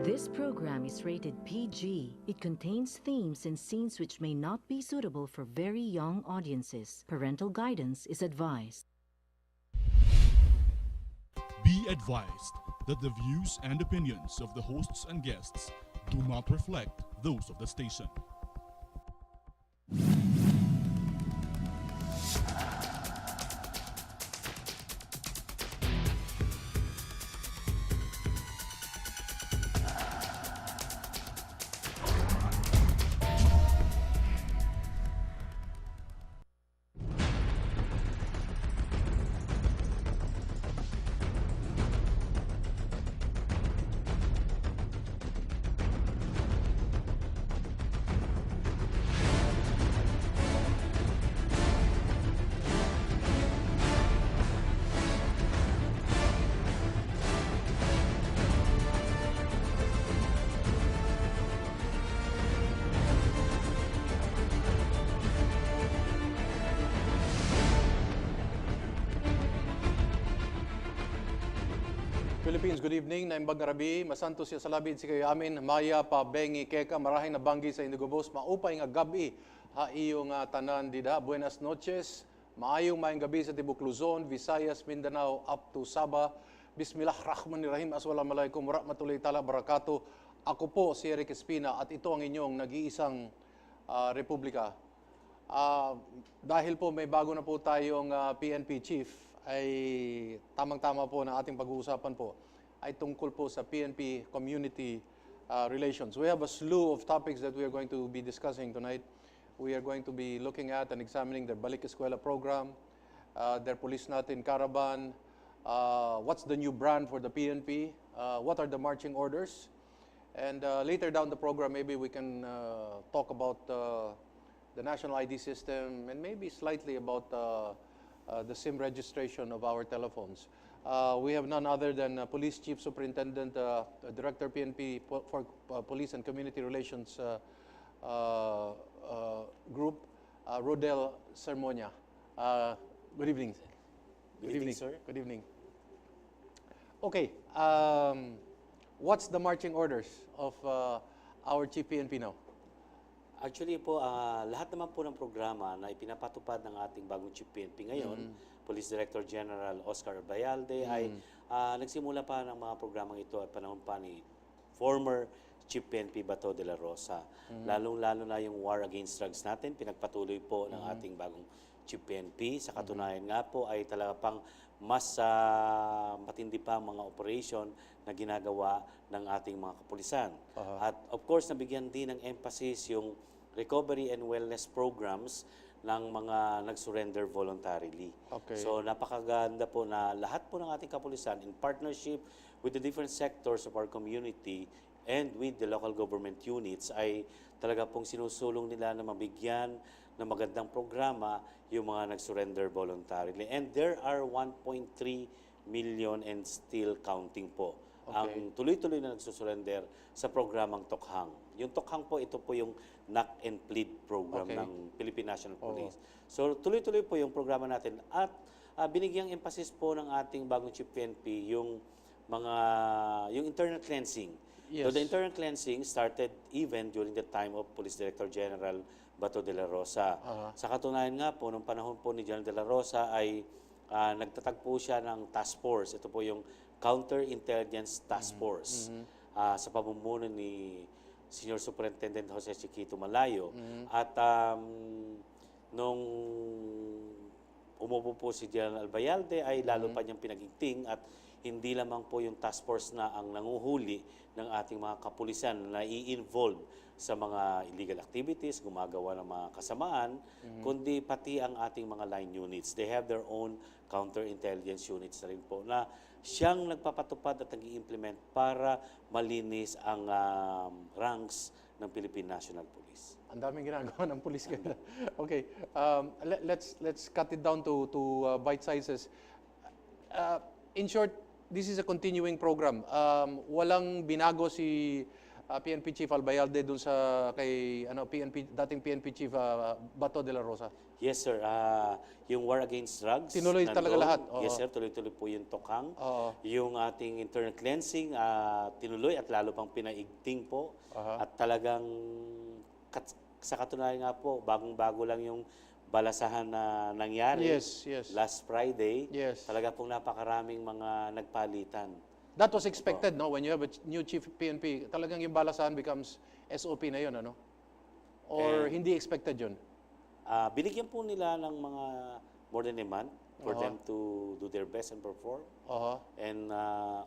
This program is rated PG. It contains themes and scenes which may not be suitable for very young audiences. Parental guidance is advised. Be advised that the views and opinions of the hosts and guests do not reflect those of the station. Philippines, good evening. Naimbag Rabi, masantos siya sa labid si kayo amin. Maya pa bengi keka marahing nabanggi sa Indugobos. Maupay nga gabi ha iyong tanan dida. Buenas noches. Maayong maayong gabi sa Tibok Luzon, Visayas, Mindanao up to Sabah. Bismillahirrahmanirrahim. Assalamualaikum warahmatullahi taala barakatuh. Ako po si Eric Espina at ito ang inyong nag-iisang republika. Dahil po may bago na po tayong PNP chief, ay tamang-tama po na ating pag-uusapan po ay tungkol po sa PNP Community Relations. We have a slew of topics that we are going to be discussing tonight. We are going to be looking at and examining their Balik Eskwela program, their Police Natin Caravan, what's the new brand for the PNP, what are the marching orders, and later down the program maybe we can talk about the national ID system and maybe slightly about the SIM registration of our telephones. We have none other than Police Chief Superintendent, Director PNP for Police and Community Relations Group, Rodel Sermonia. Good evening. Good evening, sir. Good evening. Okay, what's the marching orders of our Chief PNP now? Actually po, lahat naman po ng programa na ipinapatupad ng ating bagong Chief PNP ngayon, Police Director General Oscar Bayalde, ay nagsimula pa ng mga programang ito at panahon pa ni former Chief PNP Bato de la Rosa. Lalong-lalo na yung war against drugs natin, pinagpatuloy po ng ating bagong Chief PNP. Sa katunayan nga po ay talaga pang mas matindi pa mga operation na ginagawa ng ating mga kapulisan. At of course, nabigyan din ng emphasis yung recovery and wellness programs ng mga nag-surrender voluntarily. Okay. So napakaganda po na lahat po ng ating kapulisan in partnership with the different sectors of our community and with the local government units ay talaga pong sinusulong nila na mabigyan ng magandang programa yung mga nag-surrender voluntarily. And there are 1.3 million and still counting po. Okay. Ang tuloy-tuloy na nagsusurrender sa programang Tokhang. Yung Tokhang po, ito po yung knock and plead program ng Philippine National Police. So tuloy-tuloy po yung programa natin. At binigyang emphasis po ng ating bagong Chief PNP yung internal cleansing. Yes. So the internal cleansing started even during the time of Police Director General Bato de la Rosa. Sa katunayan nga po, nung panahon po ni General de la Rosa ay nagtatagpo siya ng task force. Ito po yung Counterintelligence Task Force sa pamumuno ni Senior Superintendent Jose Chiquito Malayo. At nung umupo po si General Albayalde ay lalo pa niyang pinagigting at hindi lamang po yung task force na ang nanguhuli ng ating mga kapulisan na i-involve sa mga illegal activities, gumagawa ng mga kasamaan, kundi pati ang ating mga line units. They have their own counterintelligence units na rin po na siyang nagpapatupad at nag-i-implement para malinis ang ranks ng Philippine National Police. Ang daming ginagawa ng police kanila. Okay, let's cut it down to bite sizes. In short, this is a continuing program. Walang binago si PNP Chief Albayalde dun sa kay dating PNP Chief Bato de la Rosa. Yes, sir. Yung war against drugs. Tinuloy talaga lahat? Oo. Yes, sir. Tuloy-tuloy po yung tokhang. Oo. Yung ating internal cleansing, tinuloy at lalo pang pinaigting po. At talagang, sa katunayan nga po, bagong-bago lang yung balasahan na nangyari. Yes, yes. Last Friday. Yes. Talaga pong napakaraming mga nagpalitan. That was expected, no? When you have a new chief PNP, talagang yung balasahan becomes SOP na yun, ano? Or hindi expected yun? Binigyan po nila ng mga more than a month for them to do their best and perform. And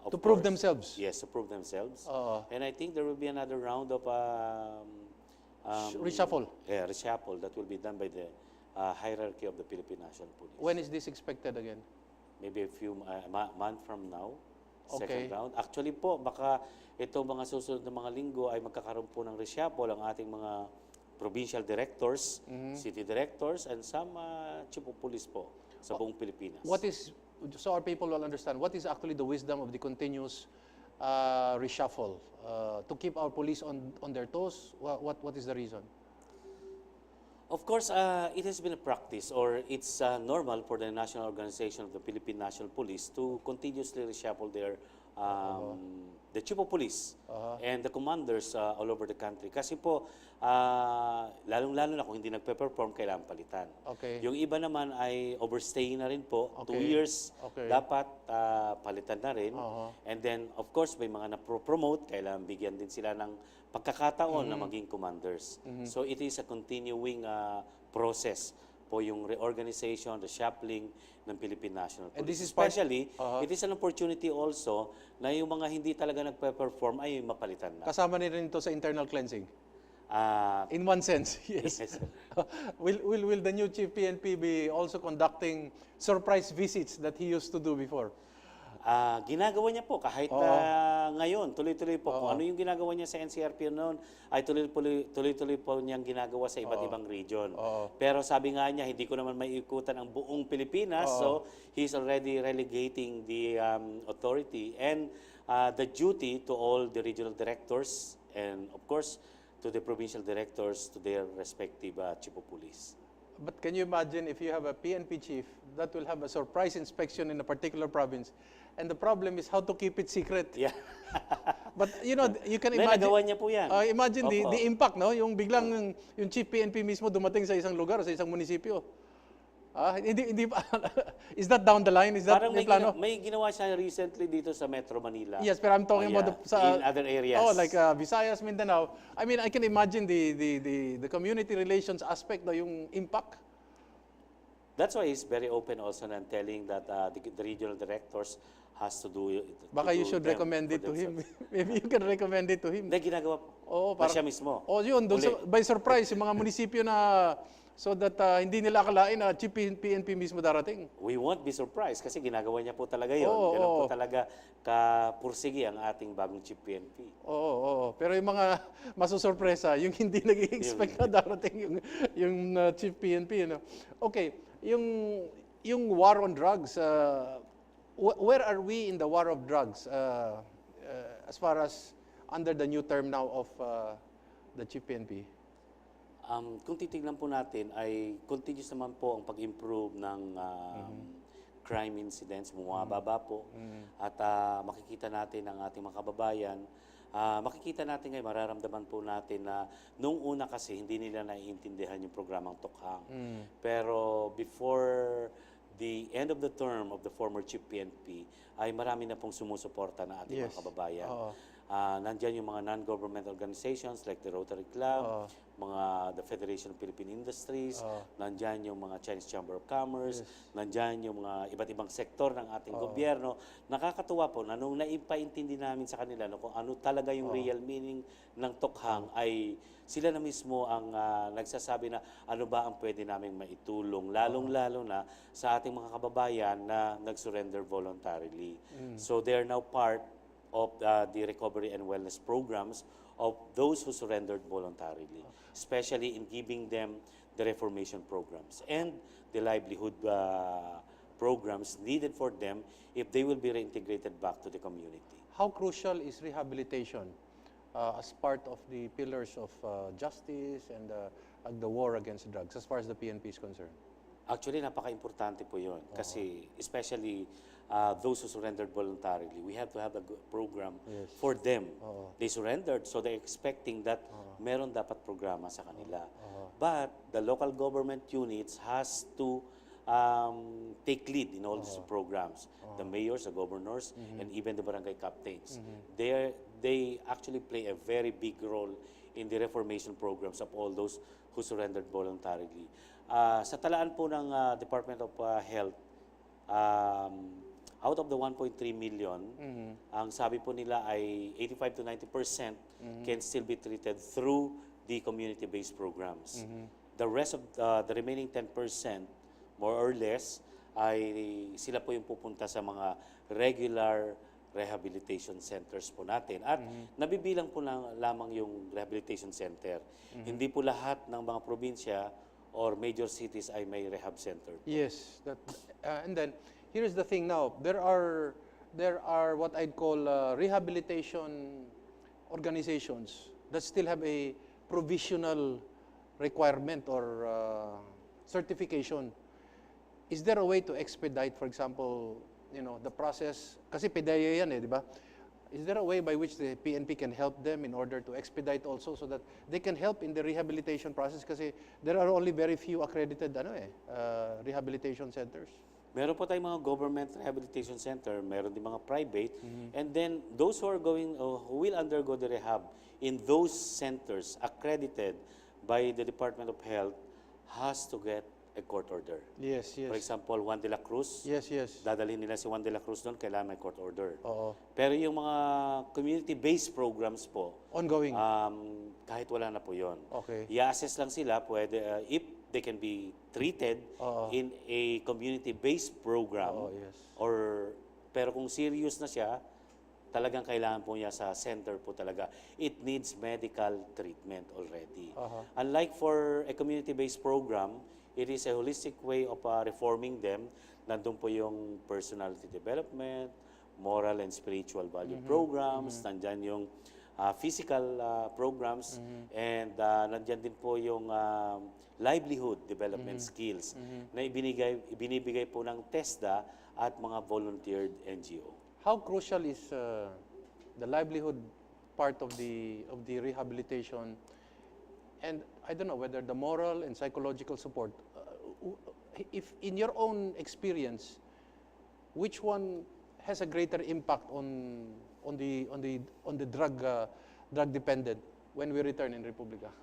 of To prove course, themselves? Yes, to prove themselves. Oo. And I think there will be another round of Reshuffle? Yeah, reshuffle that will be done by the hierarchy of the Philippine National Police. When is this expected again? Maybe a few month from now, Okay. second round. Actually po, baka itong mga susunod na mga linggo ay magkakaroon po ng reshuffle ang ating mga provincial directors, city directors, and some chief of police po sa buong Pilipinas. What is, so our people will understand, what is actually the wisdom of the continuous reshuffle? To keep our police on their toes? What is the reason? Of course, it has been a practice, or it's normal for the national organization of the Philippine National Police to continuously reshuffle their the chief of police and the commanders all over the country. Kasi po, lalong-lalo na kung hindi nagpe-perform, kailangan palitan. Okay. Yung iba naman ay overstaying na rin po. Okay. 2 years, Okay. dapat palitan na rin. And then, of course, may mga na-promote, kailangan bigyan din sila ng pagkakataon na maging commanders. So it is a continuing process po yung reorganization, reshuffling ng Philippine National Police. And this is part- Especially, it is an opportunity also na yung mga hindi talaga nagpe-perform ay mapalitan na. Kasama rin ito sa internal cleansing? Ah, In one sense, yes. Yes. Will the new chief PNP be also conducting surprise visits that he used to do before? ginagawa niya po kahit ngayon, tuloy-tuloy po. Kung ano yung ginagawa niya sa NCRP noon, ay tuloy-tuloy po niyang ginagawa sa iba't ibang region. Pero sabi nga niya, hindi ko naman maiikutan ang buong Pilipinas, so he's already relegating the authority and the duty to all the regional directors and of course to the provincial directors, to their respective chief of police. But can you imagine if you have a PNP chief that will have a surprise inspection in a particular province, and the problem is how to keep it secret? Yeah. But you know, you can Then, imagine. nagawa niya po yan. Imagine Opo. the impact, no? Yung biglang yung chief PNP mismo dumating sa isang lugar, sa isang munisipyo. Hindi is that down the line? Is that Parang yung plano? may ginawa siya recently dito sa Metro Manila. Yes, but I'm talking about in other areas. Oh, like Visayas, Mindanao. I mean, I can imagine the community relations aspect, no, yung impact. That's why he's very open also and telling that the regional directors has to do it. Baka you should recommend it to him. Maybe you can recommend it to him. Hindi, ginagawa po. Oo, Pa siya mismo. Oh, yun, doon by surprise, yung mga munisipyo na so that hindi nila akalain na chief PNP mismo darating. We won't be surprised kasi ginagawa niya po talaga yun. Oo, Ganun po oo. talaga kapursigi ang ating bagong chief PNP. Oo. Pero yung mga masusurpresa, yung hindi nag-expect na darating yung chief PNP. You know? Okay, yung war on drugs, where are we in the war of drugs as far as under the new term now of the chief PNP? Kung titignan po natin ay continuous naman po ang pag-improve ng crime incidents, bumababa po. At makikita natin ang ating mga kababayan. Makikita natin ngayon, mararamdaman po natin na nung una kasi hindi nila naiintindihan yung programang Tokhang. Pero before the end of the term of the former Chief PNP, ay marami na pong sumusuporta na ating mga kababayan. Nandyan yung mga non-government organizations like the Rotary Club, the Federation of Philippine Industries, nandyan yung mga Chinese Chamber of Commerce, nandyan yung mga iba't ibang sektor ng ating gobyerno. Nakakatuwa po na nung naipaintindi namin sa kanila kung ano talaga yung real meaning ng Tokhang ay sila na mismo ang nagsasabi na ano ba ang pwede naming maitulong, lalong-lalo na sa ating mga kababayan na nag-surrender voluntarily. So they are now part of the recovery and wellness programs of those who surrendered voluntarily, especially in giving them the reformation programs and the livelihood programs needed for them if they will be reintegrated back to the community. How crucial is rehabilitation as part of the pillars of justice and the war against drugs as far as the PNP is concerned? Actually, napaka-importante po yun. Kasi especially those who surrendered voluntarily, we have to have a program for them. They surrendered, so they're expecting that meron dapat programa sa kanila. But the local government units has to take lead in all these programs. The mayors, the governors, and even the barangay captains. They actually play a very big role in the reformation programs of all those who surrendered voluntarily. Sa talaan po ng Department of Health, out of the 1.3 million, ang sabi po nila ay 85 to 90% can still be treated through the community-based programs. The rest of the remaining 10%, more or less, ay sila po yung pupunta sa mga regular rehabilitation centers po natin. At nabibilang po lamang yung rehabilitation center. Hindi po lahat ng mga probinsya or major cities ay may rehab center. Yes, and then here's the thing now. There are what I'd call rehabilitation organizations that still have a provisional requirement or certification. Is there a way to expedite, for example, the process? Kasi PDEA yan di ba? Is there a way by which the PNP can help them in order to expedite also so that they can help in the rehabilitation process? Kasi there are only very few accredited rehabilitation centers. Meron po tayong mga government rehabilitation center, meron din mga private, and then those who will undergo the rehab in those centers accredited by the Department of Health has to get a court order. Yes, yes. For example, Juan de la Cruz. Yes, yes. Dadalhin nila si Juan de la Cruz doon, kailangan may court order. Oo. Pero yung mga community-based programs po, Ongoing. kahit wala na po yun. Okay. I-assess lang sila, pwede, if they can be treated in a community-based program, yes. Pero kung serious na siya, talagang kailangan po niya sa center po talaga. It needs medical treatment already. Unlike for a community-based program, it is a holistic way of reforming them. Nandun po yung personality development, moral and spiritual value programs, nandyan yung physical programs, and nandyan din po yung livelihood development skills na ibinibigay po ng TESDA at mga volunteered NGO. How crucial is the livelihood part of the rehabilitation, and I don't know whether the moral and psychological support, if in your own experience, which one has a greater impact on the drug dependent when we return in Republica?